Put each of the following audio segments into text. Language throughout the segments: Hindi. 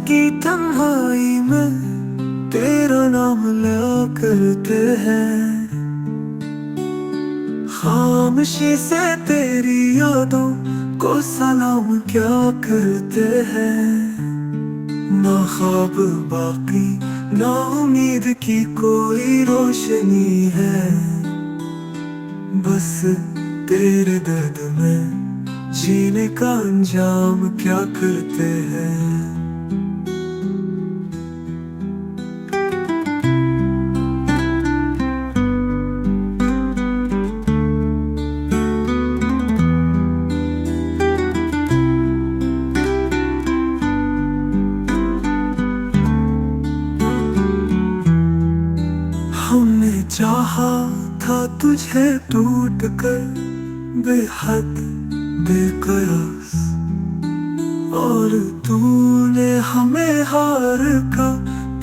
की तन्हाई में तेरा नाम लिया करते हैं। खामोशी से तेरी यादों को सलाम क्या करते हैं। ना ख्वाब बाकी ना उम्मीद की कोई रोशनी है। बस तेरे दर्द में जीने का अंजाम क्या करते हैं। हमने चाहा था तुझे टूट कर बेहद बेकरार, और तूने हमें हार का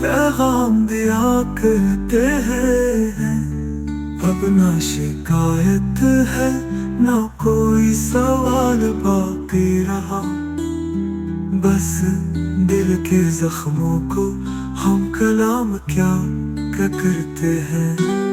पैगाम दिया करते हैं। अब ना शिकायत है ना कोई सवाल बाकी रहा। बस दिल के जख्मों को हम कलाम क्या करते हैं।